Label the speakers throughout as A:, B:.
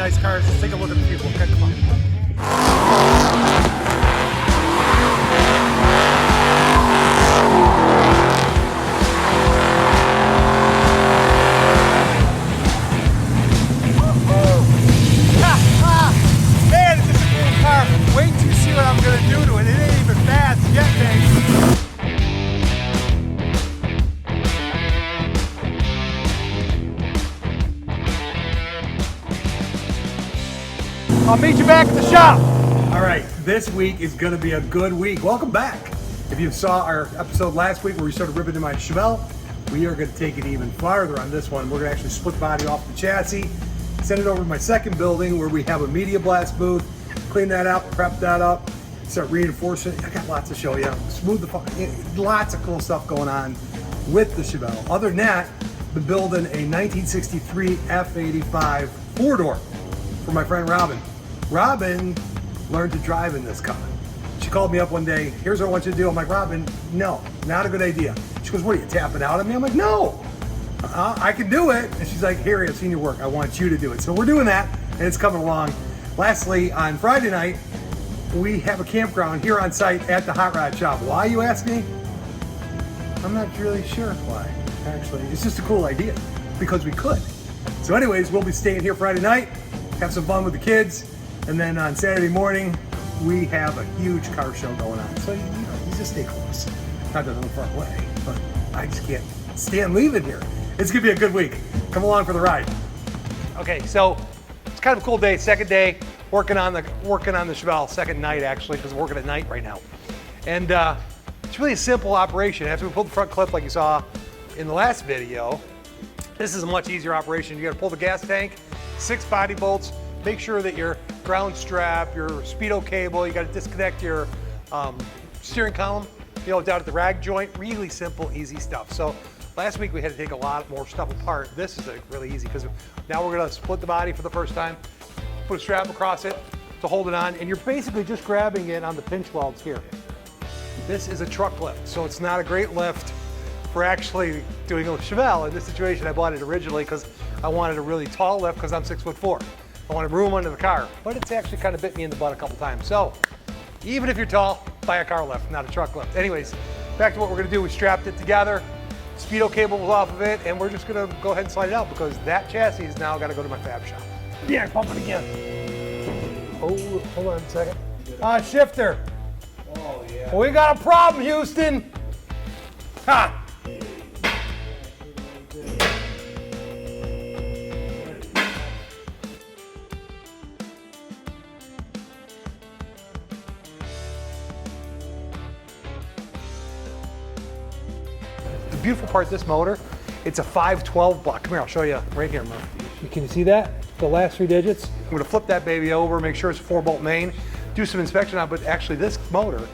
A: nice cars. Let's take a look at the people. Okay, come on. Man, it's just a cool car. Wait till you see what I'm gonna do to it. It ain't even fast yet, baby. I'll meet you back at the shop. All right, this week is gonna be a good week. Welcome back. If you saw our episode last week where we started ripping in my Chevelle, we are gonna take it even farther on this one. We're gonna actually split the body off the chassis, send it over to my second building where we have a media blast booth, clean that up, prep that up, start reinforcing. I got lots to show you. Smooth the fuck, lots of cool stuff going on with the Chevelle. Other than that, been building a 1963 F85 four-door for my friend Robin. Robin learned to drive in this car. She called me up one day, here's what I want you to do. I'm like, Robin, no, not a good idea. She goes, what are you, tapping out at me? I'm like, no, I can do it. And she's like, Harry, I've seen your work. I want you to do it. So we're doing that, and it's coming along. Lastly, on Friday night, we have a campground here on site at the Hot Rod Shop. Why, you ask me? I'm not really sure why, actually. It's just a cool idea, because we could. So anyways, we'll be staying here Friday night, have some fun with the kids. And then on Saturday morning, we have a huge car show going on. So, you just stay close. Not that I'm far away, but I just can't stand leaving here. It's gonna be a good week. Come along for the ride. Okay, so it's kind of a cool day. Second day, working on the Chevelle. Second night, actually, because we're working at night right now. And it's really a simple operation. After we pull the front clip like you saw in the last video, this is a much easier operation. You gotta pull the gas tank, 6 body bolts, make sure that your ground strap, your speedo cable, you got to disconnect your steering column, down at the rag joint. Really simple, easy stuff. So last week we had to take a lot more stuff apart. This is really easy because now we're going to split the body for the first time, put a strap across it to hold it on, and you're basically just grabbing it on the pinch welds here. This is a truck lift, so it's not a great lift for actually doing a Chevelle. In this situation, I bought it originally because I wanted a really tall lift because I'm 6'4". I wanted room under the car, but it's actually kind of bit me in the butt a couple times. So even if you're tall, buy a car lift, not a truck lift. Anyways, back to what we're gonna do. We strapped it together, speedo cable was off of it, and we're just gonna go ahead and slide it out because that chassis is now gotta go to my fab shop. Yeah, pump it again. Oh, hold on a second. Shifter. Oh, yeah. We got a problem, Houston. Ha! The beautiful part of this motor, it's a 512 block. Come here, I'll show you right here, Murph. Can you see that? The last 3 digits? I'm gonna flip that baby over, make sure it's a 4-bolt main, do some inspection on it, but actually this motor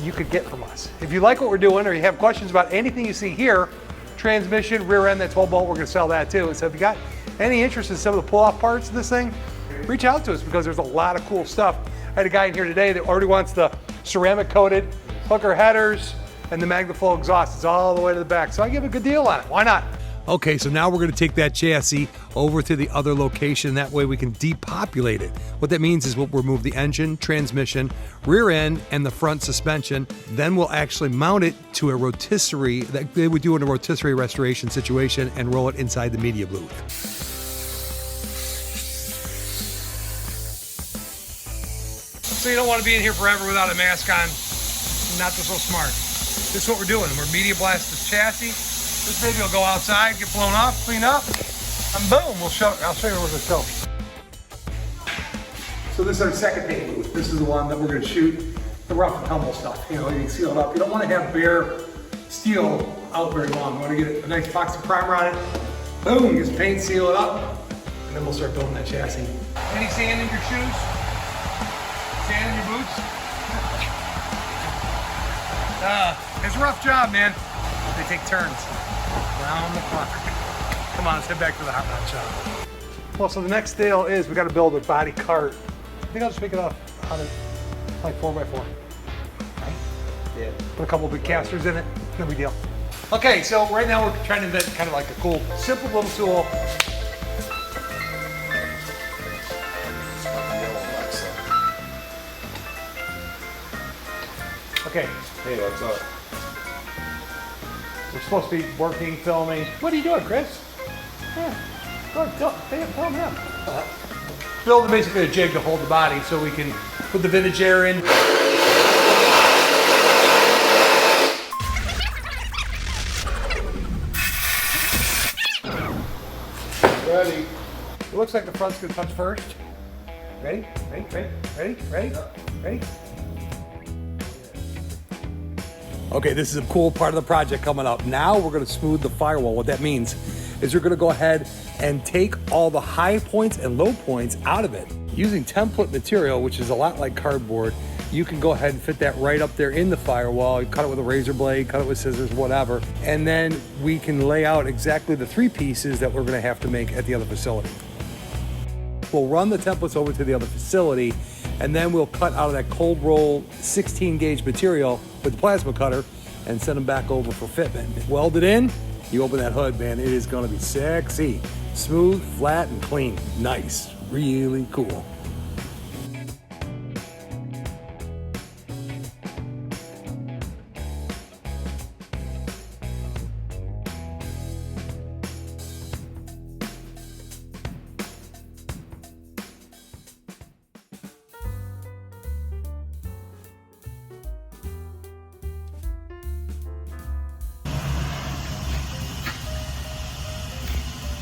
A: you could get from us. If you like what we're doing or you have questions about anything you see here, transmission, rear end, that 12-bolt, we're gonna sell that too. So if you got any interest in some of the pull-off parts of this thing, reach out to us because there's a lot of cool stuff. I had a guy in here today that already wants the ceramic coated hooker headers, and the MagnaFlow exhaust is all the way to the back. So I give a good deal on it. Why not? Okay, so now we're gonna take that chassis over to the other location. That way we can depopulate it. What that means is we'll remove the engine, transmission, rear end, and the front suspension. Then we'll actually mount it to a rotisserie that they would do in a rotisserie restoration situation and roll it inside the media booth. So you don't want to be in here forever without a mask on. Not so smart. This is what we're doing. We're media blast this chassis. This baby will go outside, get blown off, clean up, and boom, I'll show you where the show. So this is our second paint booth. This is the one that we're going to shoot the rough and tumble stuff. You can seal it up. You don't want to have bare steel out very long. You want to get a nice epoxy primer on it. Boom, get some paint, seal it up, and then we'll start building that chassis. Any sand in your shoes? Sand in your boots? It's a rough job, man. They take turns around the clock. Come on, let's head back to the Hot Rod Shop. Well, so the next deal is we got to build a body cart. I think I'll just make it off out of like 4x4. Right? Yeah. Put a couple big casters in it. No big deal. Okay, so right now we're trying to invent kind of like a cool, simple little tool Okay.
B: Hey, what's up?
A: We're supposed to be working, filming. What are you doing, Chris? Yeah. Go ahead, film him. Building basically a jig to hold the body so we can put the vintage air in.
B: Ready.
A: It looks like the front's gonna touch first. Ready? Ready? Ready? Ready? Ready? Ready? Okay, this is a cool part of the project coming up. Now we're gonna smooth the firewall. What that means is we're gonna go ahead and take all the high points and low points out of it. Using template material, which is a lot like cardboard, you can go ahead and fit that right up there in the firewall. You cut it with a razor blade, cut it with scissors, whatever. And then we can lay out exactly the 3 pieces that we're gonna have to make at the other facility. We'll run the templates over to the other facility, and then we'll cut out of that cold roll 16 gauge material with the plasma cutter and send them back over for fitment. Welded in, you open that hood, man, it is gonna be sexy. Smooth, flat, and clean. Nice, really cool.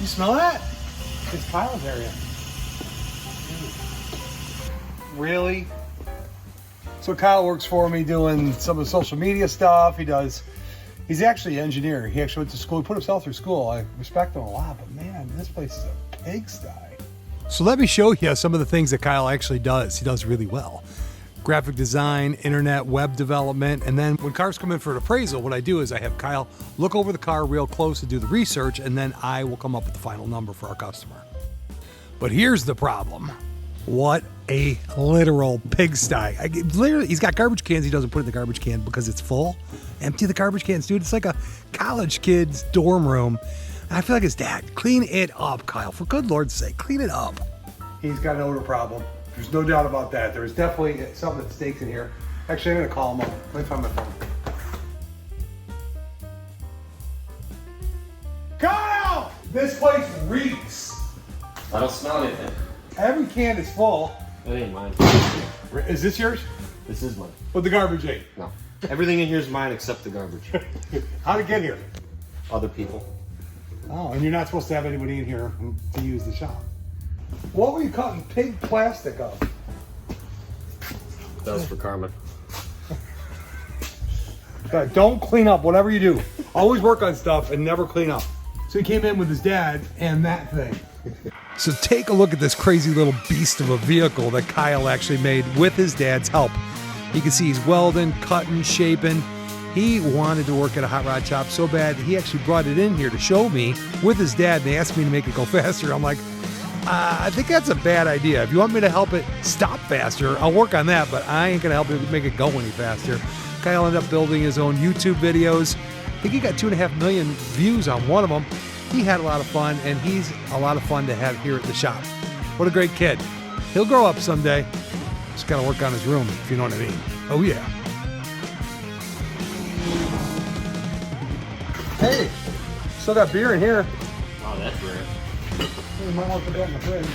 A: You smell that? It's Kyle's area. Really? So Kyle works for me doing some of the social media stuff. He's actually an engineer. He actually went to school. He put himself through school. I respect him a lot, but man, this place is a pigsty. So let me show you some of the things that Kyle actually does. He does really well. Graphic design, internet, web development, and then when cars come in for an appraisal, what I do is I have Kyle look over the car real close and do the research, and then I will come up with the final number for our customer. But here's the problem. What a literal pigsty. Literally, he's got garbage cans he doesn't put in the garbage can because it's full. Empty the garbage cans, dude. It's like a college kid's dorm room. And I feel like his dad. Clean it up, Kyle. For good Lord's sake, clean it up. He's got an odor problem. There's no doubt about that. There's definitely something that stinks in here. Actually, I'm gonna call him up. Let me find my phone. Kyle! This place reeks.
B: I don't smell anything.
A: Every can is full.
B: That ain't mine.
A: Is this yours?
B: This is mine.
A: But the garbage ain't.
B: No. Everything in here is mine except the garbage.
A: How'd it get here?
B: Other people.
A: Oh, and you're not supposed to have anybody in here to use the shop. What were you cutting pig plastic of?
B: That was for Carmen.
A: Don't clean up, whatever you do. Always work on stuff and never clean up. So he came in with his dad and that thing. So take a look at this crazy little beast of a vehicle that Kyle actually made with his dad's help. You can see he's welding, cutting, shaping. He wanted to work at a hot rod shop so bad, he actually brought it in here to show me with his dad. They asked me to make it go faster. I'm like, I think that's a bad idea. If you want me to help it stop faster, I'll work on that, but I ain't gonna help it make it go any faster. Kyle ended up building his own YouTube videos. I think he got 2.5 million views on one of them. He had a lot of fun, and he's a lot of fun to have here at the shop. What a great kid. He'll grow up someday. Just gotta work on his room, if you know what I mean. Oh yeah. Hey, still got beer in here.
B: Oh, that's rare.
A: You might want to put that in the fridge.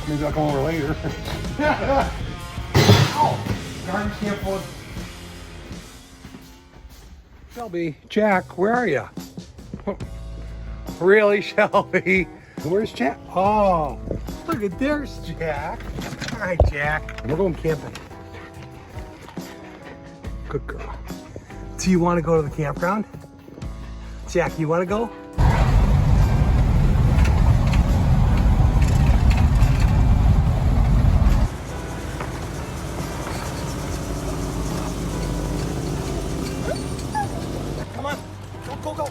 A: Maybe I'll come over later. Oh, garbage can full of... Shelby, Jack, where are you? Really, Shelby? Where's Jack? Oh, look at there's Jack. All right, Jack. We're going camping. Good girl. Do you want to go to the campground? Jack, you want to go? Come on. Go.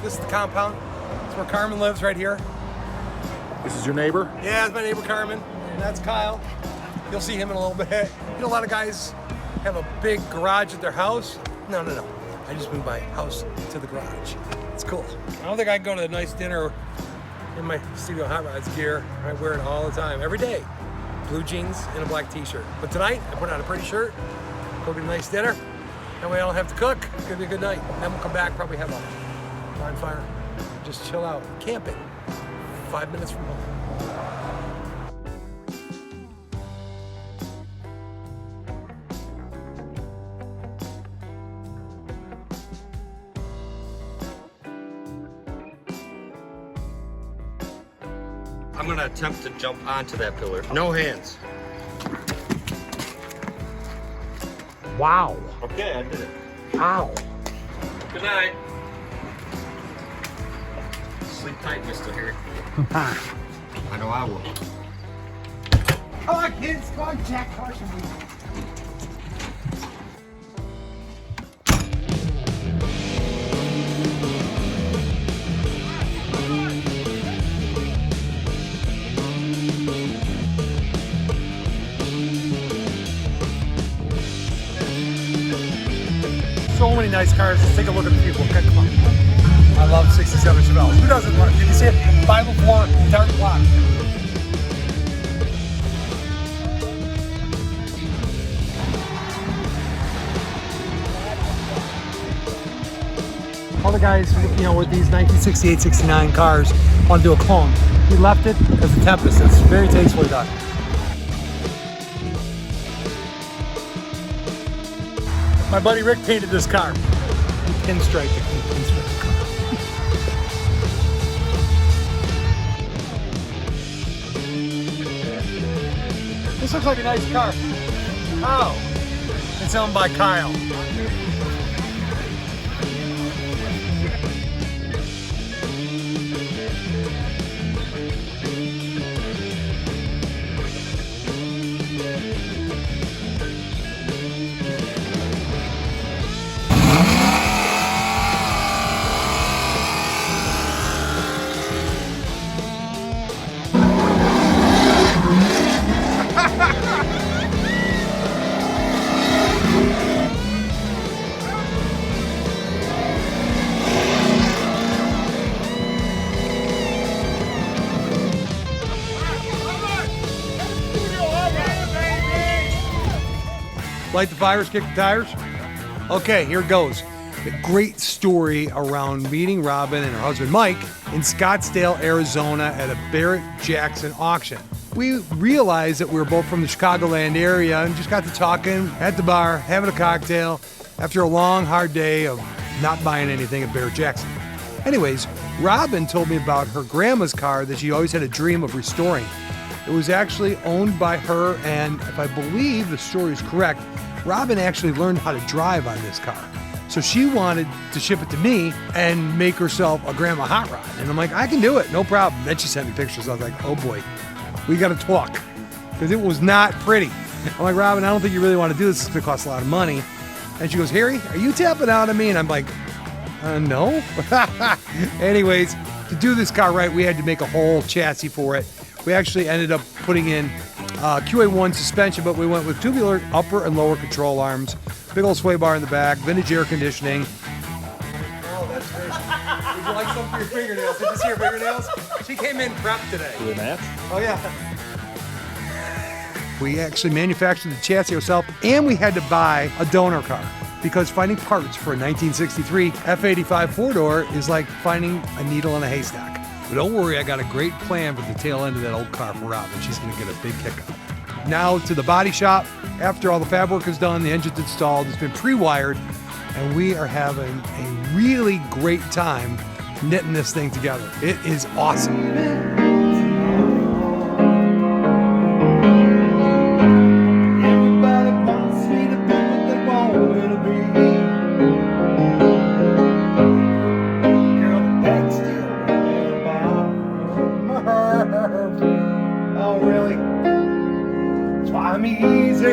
A: This is the compound. It's where Carmen lives right here.
C: This is your neighbor?
A: Yeah, it's my neighbor Carmen. And that's Kyle. You'll see him in a little bit. You know, a lot of guys have a big garage at their house. No. I just moved my house to the garage. It's cool. I don't think I can go to a nice dinner in my Studio Hotrods gear. I wear it all the time, every day. blue jeans and a black t-shirt. But tonight, I put on a pretty shirt, cook a nice dinner, that way I don't have to cook. It's gonna be a good night. And then we'll come back, probably have a bonfire, just chill out, camping, 5 minutes from home.
B: I'm gonna attempt to jump onto that pillar. No hands.
A: Wow.
B: Okay, I did it.
A: Wow.
B: Good night. Sleep tight, Mr. Harry. I know I will.
A: Come on, kids. Come on, Jack Carson. So many nice cars. Let's take a look at the people. Okay, come on. I love 67 Chevelle. Who doesn't want it? Did you see it? 504 dark block. All the guys, you know, with these 1968, 69 cars want to do a clone. He left it as a Tempest. It's very tastefully done. My buddy Rick painted this car. He pinstriped it. This looks like a nice car. Oh, it's owned by Kyle. Light the fires, kick the tires. Okay, here goes. A great story around meeting Robin and her husband Mike in Scottsdale, Arizona at a Barrett-Jackson auction. We realized that we were both from the Chicagoland area and just got to talking at the bar, having a cocktail after a long, hard day of not buying anything at Barrett-Jackson. Anyways, Robin told me about her grandma's car that she always had a dream of restoring. It was actually owned by her, and if I believe the story is correct, Robin actually learned how to drive on this car. So she wanted to ship it to me and make herself a grandma hot rod. And I'm like, I can do it, no problem. Then she sent me pictures. I was like, oh boy, we gotta talk. Because it was not pretty. I'm like, Robin, I don't think you really want to do this. It's gonna cost a lot of money. And she goes, Harry, are you tapping out at me? And I'm like, no. Anyways, to do this car right, we had to make a whole chassis for it. We actually ended up putting in QA1 suspension, but we went with tubular upper and lower control arms, big old sway bar in the back, vintage air conditioning. Oh, that's great. Would you like some for your fingernails? Did you see her fingernails? She came in prepped today.
C: Do that?
A: Oh, yeah. We actually manufactured the chassis ourselves, and we had to buy a donor car because finding parts for a 1963 F85 four-door is like finding a needle in a haystack. But don't worry, I got a great plan for the tail end of that old car for Robin. She's gonna get a big kick out. Now to the body shop. After all the fab work is done, the engine's installed, it's been pre-wired, and we are having a really great time knitting this thing together. It is awesome. Oh, really? That's why I'm easy.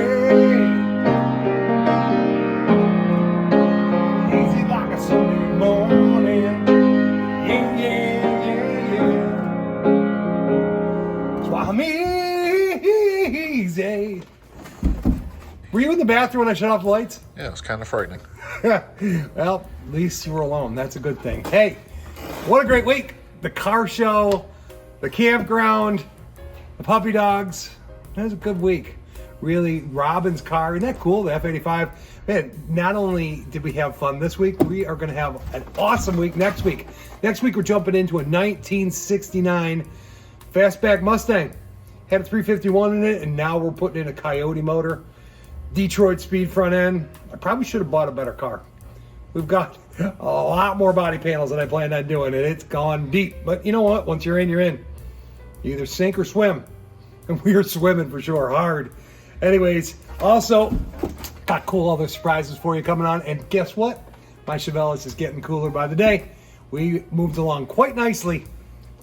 A: Easy like a Sunday morning. Yeah, yeah, yeah, yeah. That's why I'm easy. Were you in the bathroom when I shut off the lights?
C: Yeah, it's kind of frightening.
A: Well, at least you were alone. That's a good thing. Hey, what a great week. The car show, the campground, the puppy dogs, That was a good week. Really, Robin's car, isn't that cool? The F-85. Man, not only did we have fun this week, we are going to have an awesome week next week. Next week, we're jumping into a 1969 fastback Mustang. Had a 351 in it, and now we're putting in a Coyote motor. Detroit speed front end. I probably should have bought a better car. We've got a lot more body panels than I planned on doing, and it's gone deep. But you know what? Once you're in, you're in. You either sink or swim. And we are swimming for sure, hard. Anyways, also, got cool other surprises for you coming on. And guess what? My Chevelle is just getting cooler by the day. We moved along quite nicely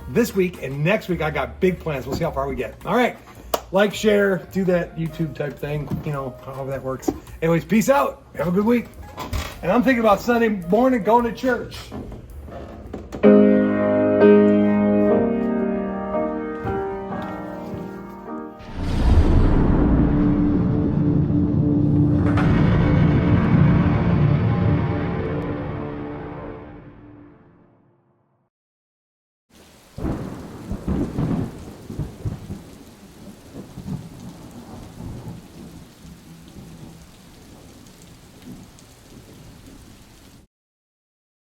A: this week, and next week I got big plans. We'll see how far we get. All right. Like, share, do that YouTube type thing. You know, however that works. Anyways, peace out. Have a good week. And I'm thinking about Sunday morning going to church.